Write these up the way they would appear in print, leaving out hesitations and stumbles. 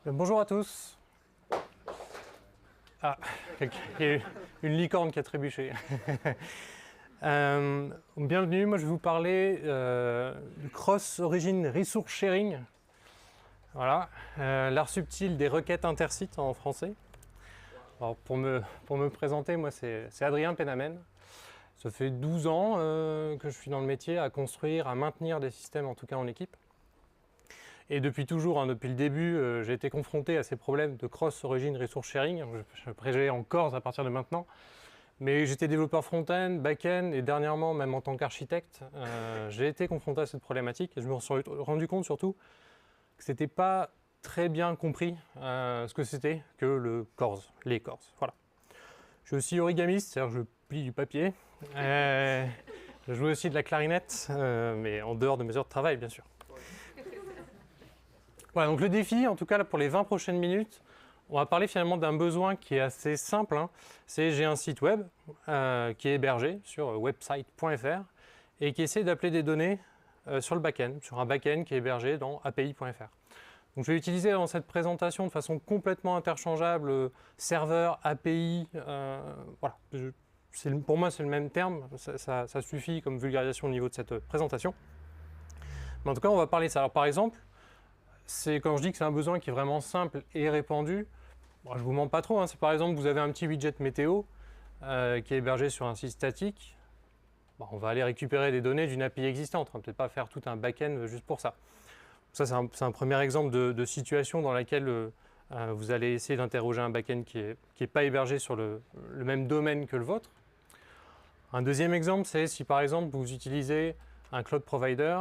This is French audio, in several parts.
Bonjour à tous. Ah, il y a une licorne qui a trébuché. Bienvenue, moi je vais vous parler du Cross-Origin Resource Sharing. Voilà, l'art subtil des requêtes intersites en français. Alors pour me présenter, moi c'est Adrien Penamen. Ça fait 12 ans que je suis dans le métier à construire, à maintenir des systèmes, en tout cas en équipe. Et depuis toujours, depuis le début, j'ai été confronté à ces problèmes de cross-origin resource sharing. Je prégère en Corse à partir de maintenant. Mais j'étais développeur front-end, back-end et dernièrement, même en tant qu'architecte, j'ai été confronté à cette problématique et je me suis rendu compte surtout que c'était pas très bien compris ce que c'était que le CORS, les CORS. Voilà. Je suis aussi origamiste, c'est-à-dire que je plie du papier. Je joue aussi de la clarinette, mais en dehors de mes heures de travail, bien sûr. Voilà, donc le défi, en tout cas là, pour les 20 prochaines minutes, on va parler finalement d'un besoin qui est assez simple. C'est j'ai un site web qui est hébergé sur website.fr et qui essaie d'appeler des données sur le back-end, sur un back-end qui est hébergé dans api.fr. Donc je vais utiliser dans cette présentation de façon complètement interchangeable serveur, API, voilà. Pour moi c'est le même terme, ça suffit comme vulgarisation au niveau de cette présentation. Mais en tout cas on va parler de ça. Alors par exemple, quand je dis que c'est un besoin qui est vraiment simple et répandu, bon, je ne vous mens pas trop, c'est par exemple vous avez un petit widget météo qui est hébergé sur un site statique. Bon, on va aller récupérer des données d'une API existante, on ne va peut-être pas faire tout un back-end juste pour ça. Ça c'est un premier exemple de situation dans laquelle vous allez essayer d'interroger un back-end qui n'est pas hébergé sur le même domaine que le vôtre. Un deuxième exemple, c'est si par exemple vous utilisez un cloud provider,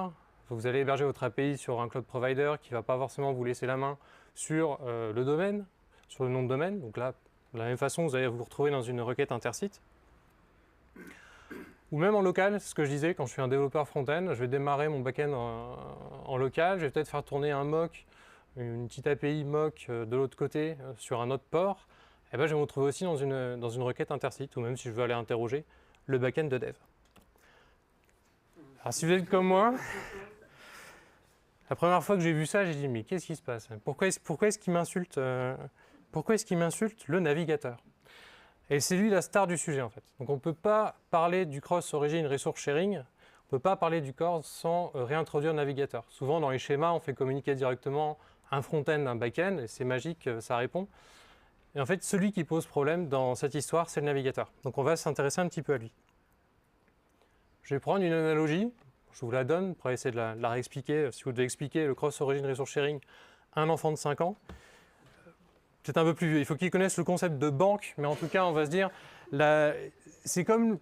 vous allez héberger votre API sur un cloud provider qui ne va pas forcément vous laisser la main sur le domaine, sur le nom de domaine. Donc là, de la même façon, vous allez vous retrouver dans une requête intersite. Ou même en local, c'est ce que je disais, quand je suis un développeur front-end, je vais démarrer mon back-end en local, je vais peut-être faire tourner un mock, une petite API mock de l'autre côté sur un autre port. Et ben, je vais me retrouver aussi dans une requête intersite, ou même si je veux aller interroger le back-end de dev. Alors si vous êtes comme moi, la première fois que j'ai vu ça, j'ai dit mais qu'est-ce qui se passe? Pourquoi est-ce qu'il m'insulte le navigateur? Et c'est lui la star du sujet en fait. Donc on ne peut pas parler du cross-origin resource sharing, on ne peut pas parler du CORS sans réintroduire le navigateur. Souvent dans les schémas, on fait communiquer directement un front-end, un back-end, et c'est magique, ça répond. Et en fait, celui qui pose problème dans cette histoire, c'est le navigateur. Donc on va s'intéresser un petit peu à lui. Je vais prendre une analogie, je vous la donne pour essayer de la réexpliquer. Si vous devez expliquer le cross-origin resource sharing à un enfant de 5 ans, peut-être un peu plus vieux. Il faut qu'il connaisse le concept de banque, mais en tout cas, on va se dire, c'est comme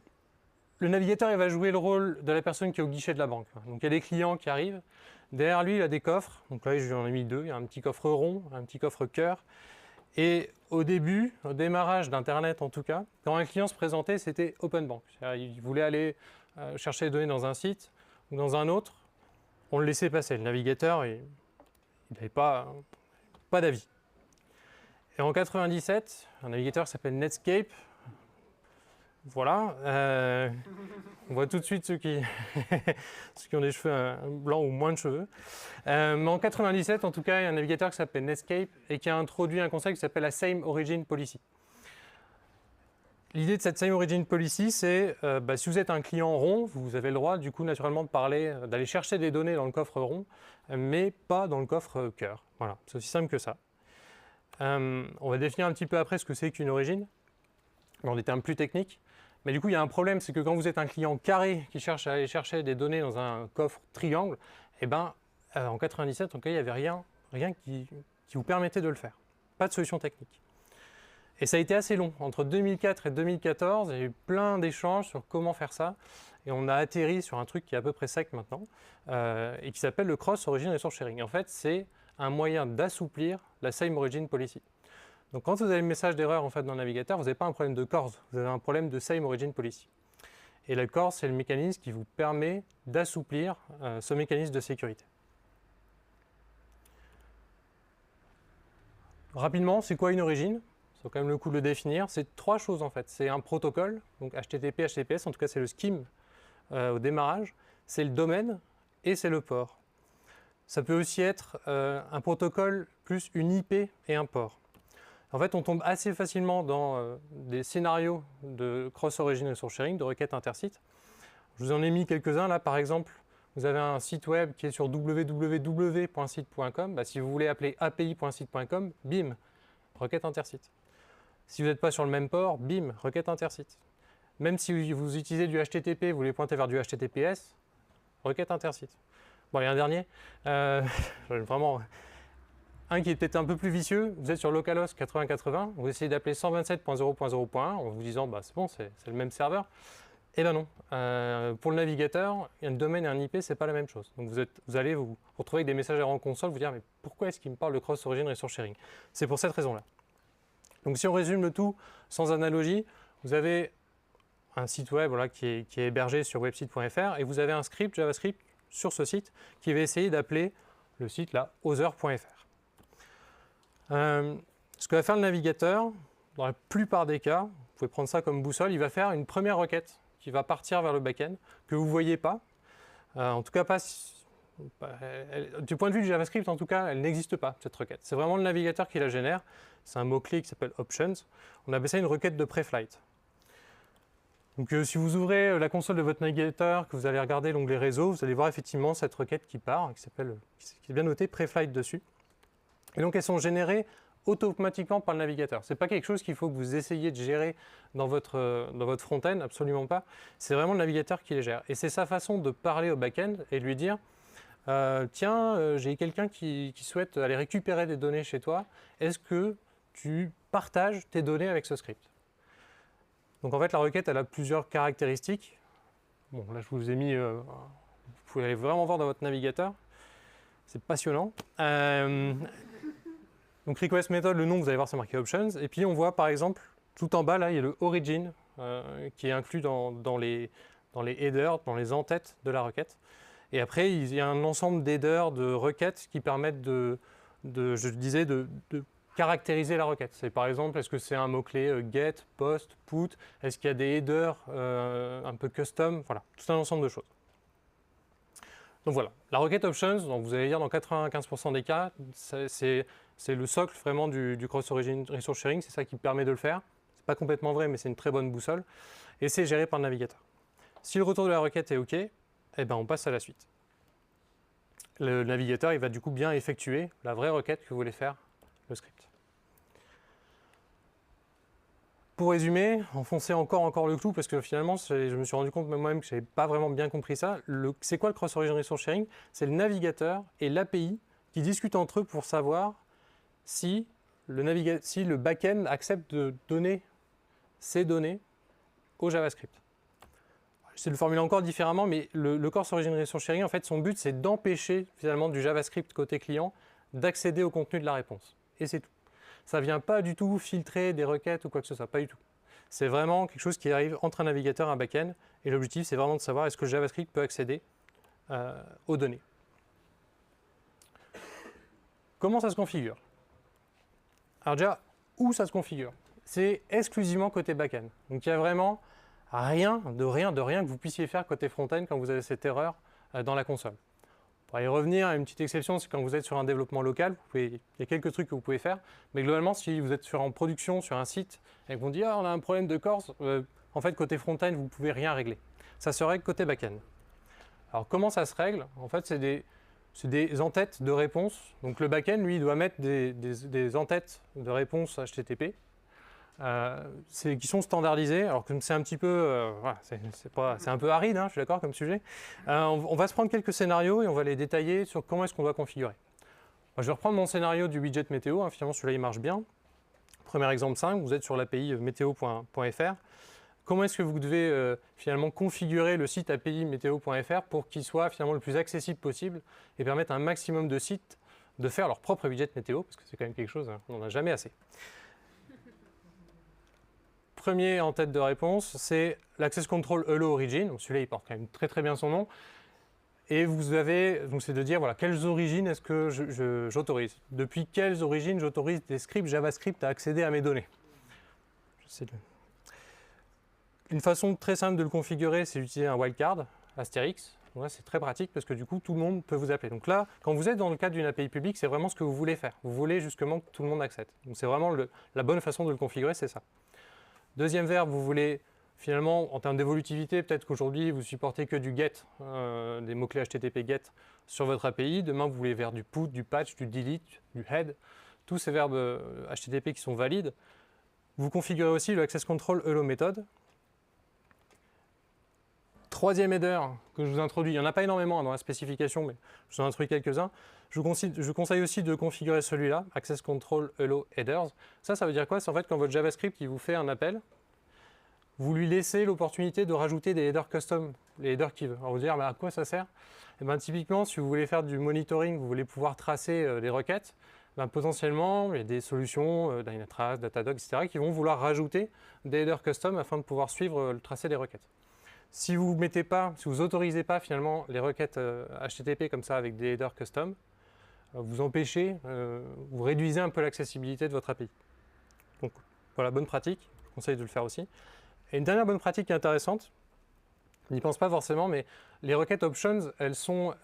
le navigateur, il va jouer le rôle de la personne qui est au guichet de la banque. Donc il y a des clients qui arrivent, derrière lui, il a des coffres. Donc là, j'en ai mis deux. Il y a un petit coffre rond, un petit coffre cœur. Et au début, au démarrage d'Internet en tout cas, quand un client se présentait, c'était open bank. Il voulait aller chercher les données dans un site ou dans un autre, on le laissait passer. Le navigateur, il n'avait pas d'avis. Et en 97, un navigateur qui s'appelle Netscape, voilà, on voit tout de suite ceux qui ont des cheveux blancs ou moins de cheveux. Mais en 97, en tout cas, il y a un navigateur qui s'appelle Netscape et qui a introduit un concept qui s'appelle la Same Origin Policy. L'idée de cette Same Origin Policy, c'est si vous êtes un client rond, vous avez le droit, du coup, naturellement, d'aller chercher des données dans le coffre rond, mais pas dans le coffre cœur. Voilà, c'est aussi simple que ça. On va définir un petit peu après ce que c'est qu'une origine, dans des termes plus techniques. Mais du coup, il y a un problème, c'est que quand vous êtes un client carré qui cherche à aller chercher des données dans un coffre triangle, en 97, en tout cas, il n'y avait rien qui vous permettait de le faire. Pas de solution technique. Et ça a été assez long. Entre 2004 et 2014, il y a eu plein d'échanges sur comment faire ça. Et on a atterri sur un truc qui est à peu près sec maintenant, et qui s'appelle le Cross-Origin Resource Sharing. En fait, c'est un moyen d'assouplir la Same Origin Policy. Donc quand vous avez le message d'erreur en fait, dans le navigateur, vous n'avez pas un problème de CORS, vous avez un problème de Same Origin Policy. Et le CORS, c'est le mécanisme qui vous permet d'assouplir ce mécanisme de sécurité. Rapidement, c'est quoi une origine? C'est quand même le coup de le définir. C'est trois choses en fait. C'est un protocole, donc HTTP, HTTPS, en tout cas c'est le scheme au démarrage. C'est le domaine et c'est le port. Ça peut aussi être un protocole plus une IP et un port. En fait, on tombe assez facilement dans des scénarios de cross-origin resource sharing, de requêtes intersites. Je vous en ai mis quelques-uns là, par exemple. Vous avez un site web qui est sur www.site.com. Bah, si vous voulez appeler api.site.com, bim, requête intersite. Si vous n'êtes pas sur le même port, bim, requête intersite. Même si vous utilisez du HTTP, vous voulez pointer vers du HTTPS, requête intersite. Bon, il y a un dernier. Vraiment, un qui est peut-être un peu plus vicieux. Vous êtes sur localhost 8080, vous essayez d'appeler 127.0.0.1 en vous disant bah, c'est bon, c'est le même serveur. Eh bien non, pour le navigateur, un domaine et un IP, ce n'est pas la même chose. Donc vous allez vous retrouver avec des messages en console, vous dire mais pourquoi est-ce qu'il me parle de cross-origin resource sharing? C'est pour cette raison-là. Donc si on résume le tout sans analogie, vous avez un site web voilà, qui est hébergé sur website.fr et vous avez un script JavaScript sur ce site qui va essayer d'appeler le site là, other.fr. Ce que va faire le navigateur, dans la plupart des cas, vous pouvez prendre ça comme boussole, il va faire une première requête qui va partir vers le back-end, que vous ne voyez pas. En tout cas, du point de vue du JavaScript, en tout cas, elle n'existe pas, cette requête. C'est vraiment le navigateur qui la génère. C'est un mot-clé qui s'appelle options. On appelle ça une requête de pré-flight. Donc, si vous ouvrez la console de votre navigateur, que vous allez regarder l'onglet réseau, vous allez voir effectivement cette requête qui part, qui est bien notée pré-flight dessus. Et donc, elles sont générées automatiquement par le navigateur. Ce n'est pas quelque chose qu'il faut que vous essayiez de gérer dans votre front-end, absolument pas. C'est vraiment le navigateur qui les gère. Et c'est sa façon de parler au back-end et de lui dire tiens, j'ai quelqu'un qui souhaite aller récupérer des données chez toi. Est-ce que tu partages tes données avec ce script? Donc en fait, la requête, elle a plusieurs caractéristiques. Bon, là, je vous ai mis... vous pouvez aller vraiment voir dans votre navigateur. C'est passionnant. Donc request method, le nom, vous allez voir, c'est marqué options. Et puis on voit par exemple, tout en bas, là, il y a le origin qui est inclus dans les headers, dans les en-têtes de la requête. Et après, il y a un ensemble d'headers de requêtes qui permettent de caractériser la requête. C'est par exemple, est-ce que c'est un mot-clé get, post, put, est-ce qu'il y a des headers un peu custom, voilà, tout un ensemble de choses. Donc voilà, la requête options, donc vous allez lire dans 95% des cas, c'est le socle vraiment du cross-origin resource sharing, c'est ça qui permet de le faire. Ce n'est pas complètement vrai, mais c'est une très bonne boussole. Et c'est géré par le navigateur. Si le retour de la requête est OK, eh ben on passe à la suite. Le navigateur, il va du coup bien effectuer la vraie requête que voulait faire le script. Pour résumer, enfoncer encore le clou, parce que finalement, je me suis rendu compte moi-même que je n'avais pas vraiment bien compris ça. C'est quoi le cross-origin resource sharing? C'est le navigateur et l'API qui discutent entre eux pour savoir si le back-end accepte de donner ces données au JavaScript. J'essaie de le formuler encore différemment, mais le cross-origin resource sharing, en fait, son but, c'est d'empêcher finalement du JavaScript côté client d'accéder au contenu de la réponse. Et c'est tout. Ça ne vient pas du tout filtrer des requêtes ou quoi que ce soit, pas du tout. C'est vraiment quelque chose qui arrive entre un navigateur et un back-end, et l'objectif, c'est vraiment de savoir est-ce que le JavaScript peut accéder aux données. Comment ça se configure? Alors déjà, où ça se configure? C'est exclusivement côté back-end. Donc il n'y a vraiment rien que vous puissiez faire côté front-end quand vous avez cette erreur dans la console. Pour y revenir, une petite exception, c'est quand vous êtes sur un développement local, il y a quelques trucs que vous pouvez faire, mais globalement, si vous êtes en production sur un site et qu'on dit « Ah, on a un problème de corse », en fait, côté front-end, vous ne pouvez rien régler. Ça se règle côté back-end. Alors, comment ça se règle? En fait, c'est des en-têtes de réponses. Donc, le back-end, lui, il doit mettre des en-têtes de réponses HTTP qui sont standardisés. Alors comme c'est un petit peu, voilà, c'est un peu aride, hein, je suis d'accord comme sujet. On va se prendre quelques scénarios et on va les détailler sur comment est-ce qu'on doit configurer. Je vais reprendre mon scénario du widget météo, hein, finalement celui-là il marche bien. Premier exemple 5, vous êtes sur l'API météo.fr. Comment est-ce que vous devez finalement configurer le site API météo.fr pour qu'il soit finalement le plus accessible possible et permettre à un maximum de sites de faire leur propre widget météo, parce que c'est quand même quelque chose, hein, on n'en a jamais assez. Premier en tête de réponse, c'est l'Access Control Hello Origin. Donc celui-là, il porte quand même très très bien son nom. Et vous avez, donc c'est de dire, voilà, quelles origines est-ce que j'autorise? Depuis quelles origines j'autorise des scripts JavaScript à accéder à mes données? Une façon très simple de le configurer, c'est d'utiliser un wildcard, Astérix. Donc là, c'est très pratique parce que du coup, tout le monde peut vous appeler. Donc là, quand vous êtes dans le cadre d'une API publique, c'est vraiment ce que vous voulez faire. Vous voulez justement que tout le monde accède. Donc c'est vraiment la bonne façon de le configurer, c'est ça. Deuxième verbe, vous voulez finalement, en termes d'évolutivité, peut-être qu'aujourd'hui, vous supportez que du get, des mots-clés HTTP get sur votre API. Demain, vous voulez vers du put, du patch, du delete, du head, tous ces verbes HTTP qui sont valides. Vous configurez aussi le access control hello méthode. Troisième header que je vous introduis, il n'y en a pas énormément dans la spécification, mais je vous en introduis quelques-uns. Je vous conseille aussi de configurer celui-là, access control hello headers. Ça veut dire quoi? C'est en fait quand votre JavaScript il vous fait un appel, vous lui laissez l'opportunité de rajouter des headers custom, les headers qu'il veut. Alors vous dire, à quoi ça sert? Typiquement, si vous voulez faire du monitoring, vous voulez pouvoir tracer des requêtes, potentiellement, il y a des solutions, Dynatrace, Datadog, etc., qui vont vouloir rajouter des headers custom afin de pouvoir suivre le tracé des requêtes. Si vous mettez pas, si vous autorisez pas finalement les requêtes HTTP comme ça avec des headers custom, vous empêchez, vous réduisez un peu l'accessibilité de votre API. Donc voilà, bonne pratique, je vous conseille de le faire aussi. Et une dernière bonne pratique qui est intéressante, on n'y pense pas forcément, mais les requêtes options, elles sont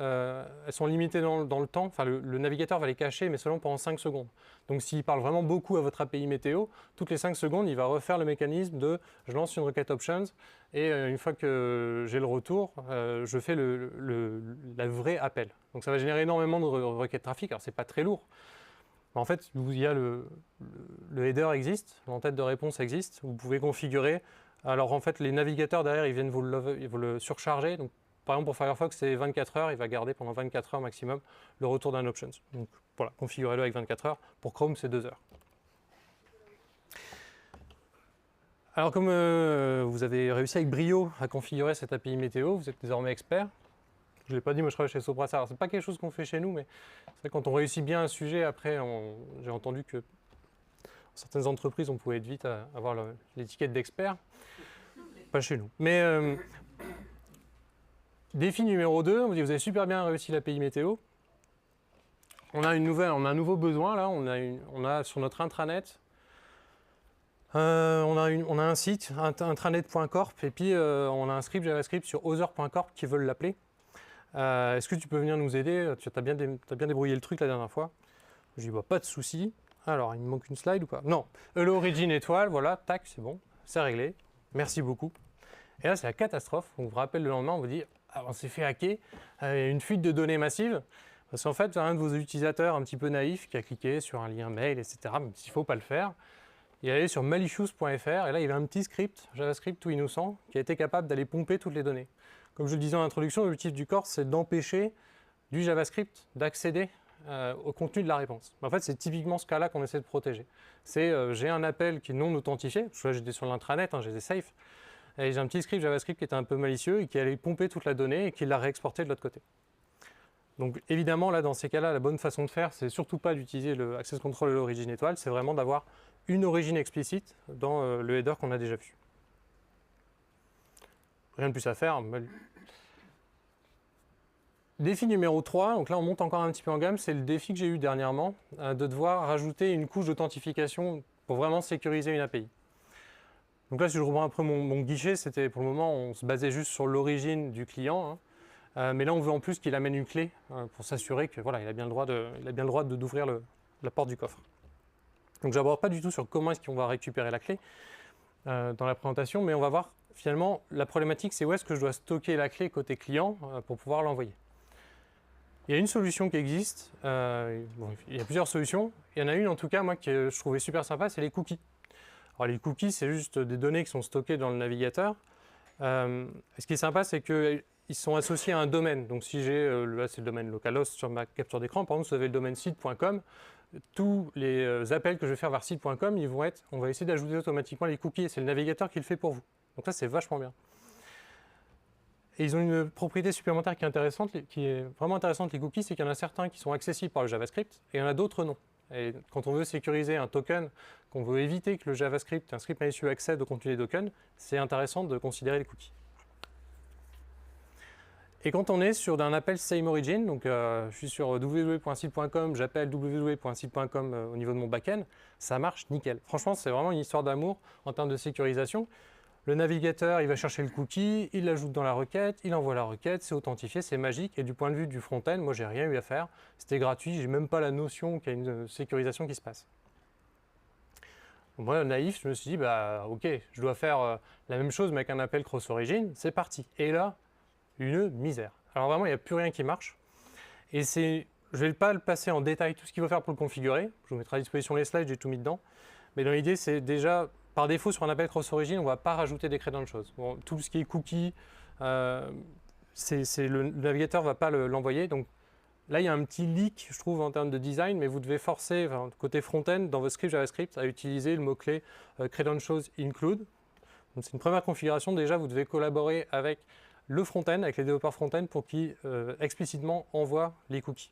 limitées dans le temps. Enfin, le navigateur va les cacher, mais seulement pendant 5 secondes. Donc, s'il parle vraiment beaucoup à votre API météo, toutes les 5 secondes, il va refaire le mécanisme de « je lance une requête options » et une fois que j'ai le retour, je fais la vraie appel. Donc, ça va générer énormément de requêtes trafic. Alors, ce n'est pas très lourd. En fait, il y a le header existe, l'entête de réponse existe. Vous pouvez configurer. Alors en fait, les navigateurs derrière, ils viennent vous le surcharger. Donc, par exemple, pour Firefox, c'est 24 heures. Il va garder pendant 24 heures maximum le retour d'un options. Donc voilà, configurez-le avec 24 heures. Pour Chrome, c'est 2 heures. Alors comme vous avez réussi avec brio à configurer cette API météo, vous êtes désormais expert. Je ne l'ai pas dit, moi je travaille chez Soprasteria. Alors, ce n'est pas quelque chose qu'on fait chez nous, mais c'est quand on réussit bien un sujet, après, j'ai entendu que dans certaines entreprises, on pouvait être vite à avoir l'étiquette d'expert. Pas chez nous. Mais défi numéro 2, vous avez super bien réussi l'API météo. On a un nouveau besoin là. On a sur notre intranet, on a un site, intranet.corp, et puis on a un script JavaScript sur other.corp qui veulent l'appeler. Est-ce que tu peux venir nous aider? Tu as bien débrouillé le truc la dernière fois. Je dis pas de souci. Alors, il me manque une slide ou pas? Non. Hello origin étoile, voilà, tac, c'est bon, c'est réglé. Merci beaucoup. Et là, c'est la catastrophe. On vous rappelle le lendemain, on vous dit on s'est fait hacker, une fuite de données massive. Parce qu'en fait, un de vos utilisateurs un petit peu naïf qui a cliqué sur un lien mail, etc., même s'il ne faut pas le faire, il est allé sur malicious.fr et là, il y avait un petit script, JavaScript tout innocent, qui a été capable d'aller pomper toutes les données. Comme je le disais en introduction, l'objectif du corps, c'est d'empêcher du JavaScript d'accéder au contenu de la réponse. En fait, c'est typiquement ce cas-là qu'on essaie de protéger. C'est j'ai un appel qui est non authentifié, parce que là, j'étais sur l'intranet, j'étais safe, et j'ai un petit script JavaScript qui était un peu malicieux et qui allait pomper toute la donnée et qui l'a réexporté de l'autre côté. Donc évidemment, là, dans ces cas-là, la bonne façon de faire, c'est surtout pas d'utiliser le access control de l'origine étoile, c'est vraiment d'avoir une origine explicite dans le header qu'on a déjà vu. Rien de plus à faire. Défi numéro 3, donc là on monte encore un petit peu en gamme, c'est le défi que j'ai eu dernièrement, de devoir rajouter une couche d'authentification pour vraiment sécuriser une API. Donc là, si je reprends un peu mon guichet, c'était pour le moment, on se basait juste sur l'origine du client, mais là on veut en plus qu'il amène une clé pour s'assurer que voilà, il a bien le droit d'ouvrir la porte du coffre. Donc je n'aborde pas du tout sur comment est-ce qu'on va récupérer la clé dans la présentation, mais on va voir finalement la problématique, c'est où est-ce que je dois stocker la clé côté client pour pouvoir l'envoyer. Il y a une solution qui existe, il y a plusieurs solutions. Il y en a une en tout cas, moi, que je trouvais super sympa, c'est les cookies. Alors les cookies, c'est juste des données qui sont stockées dans le navigateur. Ce qui est sympa, c'est qu'ils sont associés à un domaine. Donc si j'ai, là c'est le domaine localhost sur ma capture d'écran, par exemple, si vous avez le domaine site.com, tous les appels que je vais faire vers site.com, on va essayer d'ajouter automatiquement les cookies, et c'est le navigateur qui le fait pour vous. Donc ça, c'est vachement bien. Et ils ont une propriété supplémentaire qui est vraiment intéressante, les cookies, c'est qu'il y en a certains qui sont accessibles par le JavaScript et il y en a d'autres non. Et quand on veut sécuriser un token, qu'on veut éviter que le JavaScript, un script malicieux, accède au contenu des tokens, c'est intéressant de considérer les cookies. Et quand on est sur un appel same origin, donc je suis sur www.site.com, j'appelle www.site.com au niveau de mon backend, ça marche nickel. Franchement, c'est vraiment une histoire d'amour en termes de sécurisation. Le navigateur, il va chercher le cookie, il l'ajoute dans la requête, il envoie la requête, c'est authentifié, c'est magique. Et du point de vue du front-end, moi, j'ai rien eu à faire. C'était gratuit, j'ai même pas la notion qu'il y a une sécurisation qui se passe. Moi, naïf, je me suis dit, bah, ok, je dois faire la même chose mais avec un appel cross-origin, c'est parti. Et là, une misère. Alors vraiment, il n'y a plus rien qui marche. Et je ne vais pas le passer en détail tout ce qu'il faut faire pour le configurer. Je vous mettrai à disposition les slides, j'ai tout mis dedans. Mais dans l'idée, c'est déjà, par défaut, sur un appel cross-origin, on ne va pas rajouter des credentials. Bon, tout ce qui est cookie, le navigateur ne va pas l'envoyer. Donc là, il y a un petit leak, je trouve, en termes de design, mais vous devez forcer, enfin, côté front-end, dans votre script JavaScript, à utiliser le mot-clé credentials include. C'est une première configuration. Déjà, vous devez collaborer avec le front-end, avec les développeurs front-end, pour qu'ils explicitement envoient les cookies.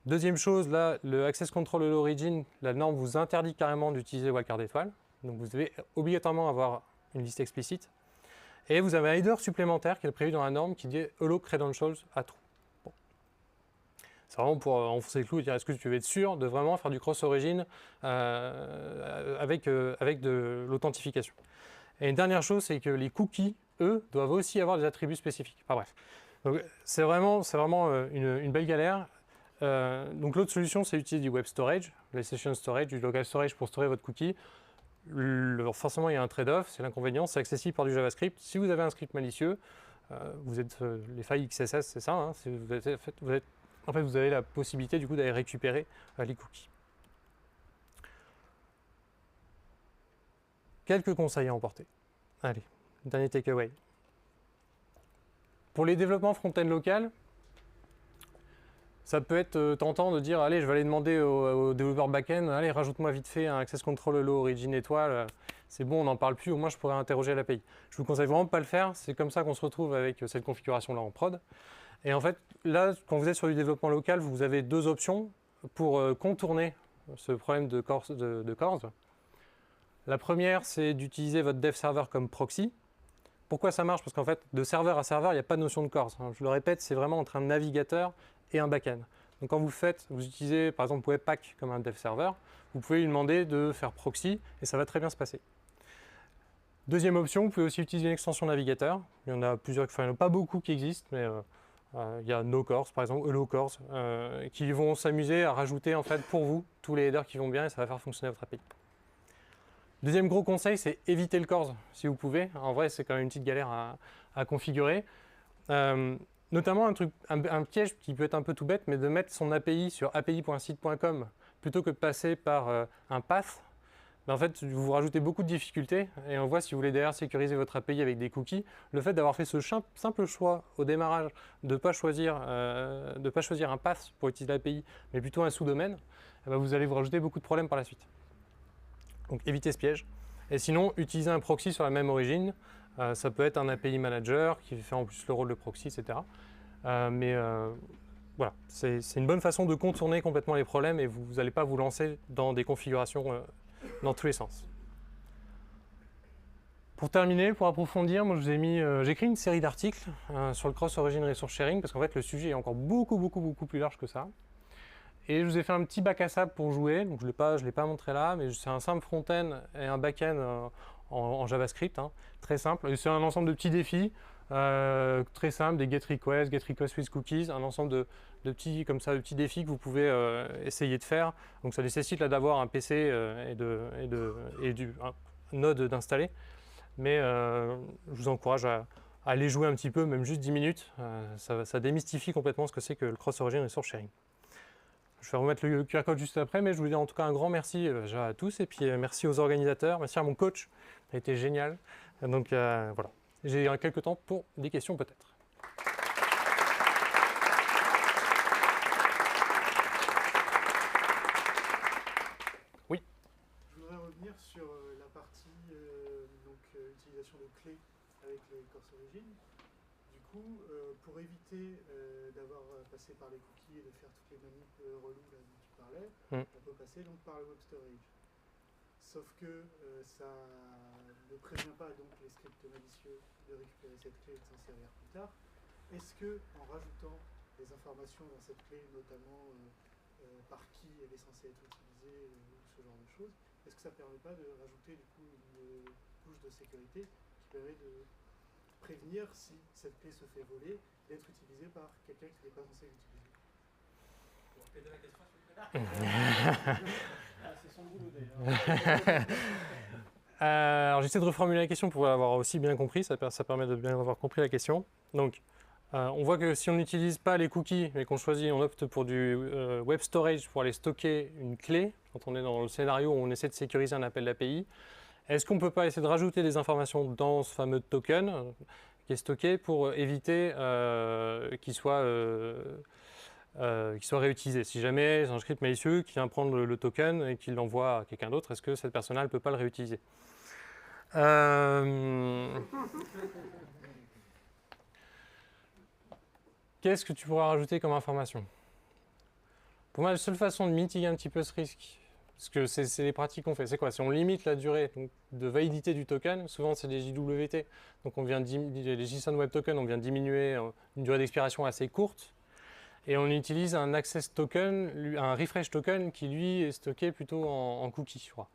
Deuxième chose, là, le Access Control All Origin, la norme vous interdit carrément d'utiliser wildcard étoile. Donc vous devez obligatoirement avoir une liste explicite. Et vous avez un header supplémentaire qui est prévu dans la norme qui dit Allow Credentials à true. Bon. C'est vraiment pour enfoncer le clou et dire est-ce que tu veux être sûr de vraiment faire du cross-origin avec de l'authentification. Et une dernière chose, c'est que les cookies, eux, doivent aussi avoir des attributs spécifiques. Enfin bref. Donc c'est vraiment une belle galère. Donc l'autre solution, c'est d'utiliser du web storage, les session storage, du local storage pour stocker votre cookie. Forcément, il y a un trade-off, c'est l'inconvénient, c'est accessible par du JavaScript. Si vous avez un script malicieux, les failles XSS, c'est ça. Hein, vous avez la possibilité du coup d'aller récupérer les cookies. Quelques conseils à emporter. Allez, dernier takeaway. Pour les développements front-end local, ça peut être tentant de dire allez, je vais aller demander au développeur back-end, allez, rajoute-moi vite fait un Access Control Allow Origin étoile, c'est bon, on n'en parle plus, au moins je pourrais interroger l'API. Je vous conseille vraiment de ne pas le faire, c'est comme ça qu'on se retrouve avec cette configuration-là en prod. Et en fait, là, quand vous êtes sur du développement local, vous avez deux options pour contourner ce problème de CORS. La première, c'est d'utiliser votre dev server comme proxy. Pourquoi ça marche? Parce qu'en fait, de serveur à serveur, il n'y a pas de notion de CORS. Je le répète, c'est vraiment entre un navigateur et un back-end. Donc quand vous utilisez par exemple Webpack comme un dev server, vous pouvez lui demander de faire proxy et ça va très bien se passer. Deuxième option, vous pouvez aussi utiliser une extension navigateur. Il y en a plusieurs, enfin il n'y en a pas beaucoup qui existent, mais il y a NoCORS par exemple, HelloCORS, qui vont s'amuser à rajouter en fait pour vous tous les headers qui vont bien et ça va faire fonctionner votre API. Deuxième gros conseil, c'est éviter le CORS si vous pouvez. En vrai, c'est quand même une petite galère à configurer. Notamment un piège qui peut être un peu tout bête, mais de mettre son API sur api.site.com plutôt que de passer par un path. En fait, vous rajoutez beaucoup de difficultés et on voit si vous voulez derrière sécuriser votre API avec des cookies, le fait d'avoir fait ce simple choix au démarrage de ne pas choisir un path pour utiliser l'API, mais plutôt un sous-domaine, vous allez vous rajouter beaucoup de problèmes par la suite. Donc évitez ce piège. Et sinon, utilisez un proxy sur la même origine. Ça peut être un API manager qui fait en plus le rôle de proxy, etc. Voilà, c'est une bonne façon de contourner complètement les problèmes et vous n'allez pas vous lancer dans des configurations dans tous les sens. Pour terminer, pour approfondir, moi j'ai écrit une série d'articles sur le cross-origin resource sharing parce qu'en fait le sujet est encore beaucoup plus large que ça. Et je vous ai fait un petit bac à sable pour jouer, donc je ne l'ai pas montré là, mais c'est un simple front-end et un back-end en JavaScript, hein, très simple. C'est un ensemble de petits défis, très simples, des get request with cookies, un ensemble de petits défis que vous pouvez essayer de faire. Donc ça nécessite là d'avoir un PC et un Node d'installer, mais je vous encourage à aller jouer un petit peu, même juste 10 minutes. Ça démystifie complètement ce que c'est que le cross-origin resource sharing. Je vais remettre le QR code juste après, mais je vous dis en tout cas un grand merci à tous et puis merci aux organisateurs, merci à mon coach, ça a été génial. Donc voilà, j'ai quelques temps pour des questions peut-être. Oui. Je voudrais revenir sur la partie utilisation de clés avec les courses origines. Du coup, pour éviter d'avoir passé par les cookies et de faire toutes les manips reloues là, dont tu parlais, on peut passer donc par le web storage. Sauf que ça ne prévient pas donc les scripts malicieux de récupérer cette clé et de s'en servir plus tard. Est-ce que en rajoutant des informations dans cette clé, notamment par qui elle est censée être utilisée ou ce genre de choses, est-ce que ça ne permet pas de rajouter du coup une couche de sécurité récupérer, de prévenir si cette clé se fait voler, d'être utilisée par quelqu'un qui n'est pas censé l'utiliser. Pour répéter la question, s'il vous plaît. C'est son boulot d'ailleurs. Alors j'essaie de reformuler la question pour l'avoir aussi bien compris, ça permet de bien avoir compris la question. Donc on voit que si on n'utilise pas les cookies, mais qu'on choisit, on opte pour du web storage pour aller stocker une clé, quand on est dans le scénario où on essaie de sécuriser un appel d'API, est-ce qu'on ne peut pas essayer de rajouter des informations dans ce fameux token qui est stocké pour éviter qu'il soit réutilisé. Si jamais c'est un script malicieux qui vient prendre le token et qui l'envoie à quelqu'un d'autre, est-ce que cette personne-là ne peut pas le réutiliser? Qu'est-ce que tu pourras rajouter comme information? Pour moi, la seule façon de mitiguer un petit peu ce risque, parce que c'est les pratiques qu'on fait, c'est quoi? Si on limite la durée de validité du token, souvent c'est des JWT, donc les JSON Web Token, on vient diminuer une durée d'expiration assez courte, et on utilise un access token, un refresh token qui lui est stocké plutôt en cookie, je crois.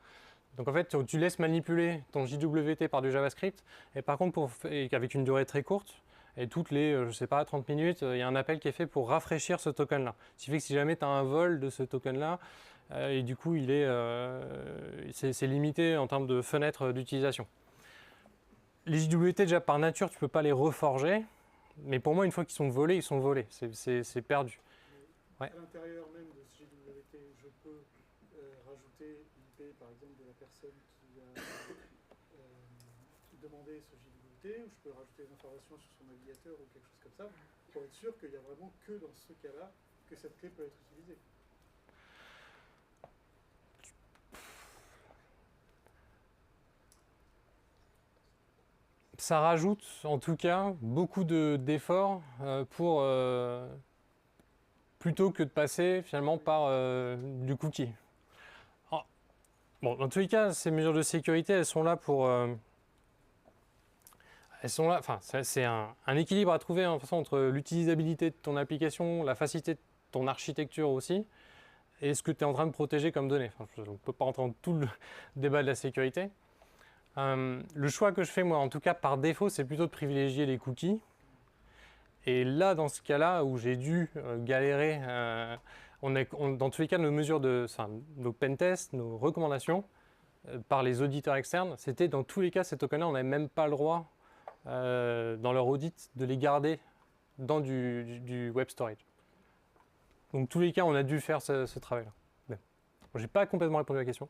Donc en fait, tu laisses manipuler ton JWT par du JavaScript, et par contre, avec une durée très courte, et toutes les, je sais pas, 30 minutes, il y a un appel qui est fait pour rafraîchir ce token-là. Ce qui fait que si jamais tu as un vol de ce token-là, et du coup, c'est limité en termes de fenêtre d'utilisation. Les JWT, déjà par nature, tu ne peux pas les reforger, mais pour moi, une fois qu'ils sont volés, ils sont volés. C'est perdu. Ouais. À l'intérieur même de ce JWT, je peux rajouter l'IP, par exemple, de la personne qui a demandé ce JWT, ou je peux rajouter des informations sur son navigateur ou quelque chose comme ça, pour être sûr qu'il n'y a vraiment que dans ce cas-là que cette clé peut être utilisée. Ça rajoute en tout cas beaucoup d'efforts plutôt que de passer finalement par du cookie. Alors, bon, dans tous les cas, ces mesures de sécurité, elles sont là pour... c'est un équilibre à trouver en façon, entre l'utilisabilité de ton application, la facilité de ton architecture aussi, et ce que tu es en train de protéger comme données. Enfin, on ne peut pas rentrer dans tout le débat de la sécurité. Le choix que je fais, moi, en tout cas par défaut, c'est plutôt de privilégier les cookies. Et là, dans ce cas-là, où j'ai dû galérer, dans tous les cas, nos mesures nos pentests, nos recommandations par les auditeurs externes, c'était dans tous les cas, ces tokens-là, on n'avait même pas le droit, dans leur audit, de les garder dans du web storage. Donc, tous les cas, on a dû faire ce travail-là. Bon, je n'ai pas complètement répondu à la question.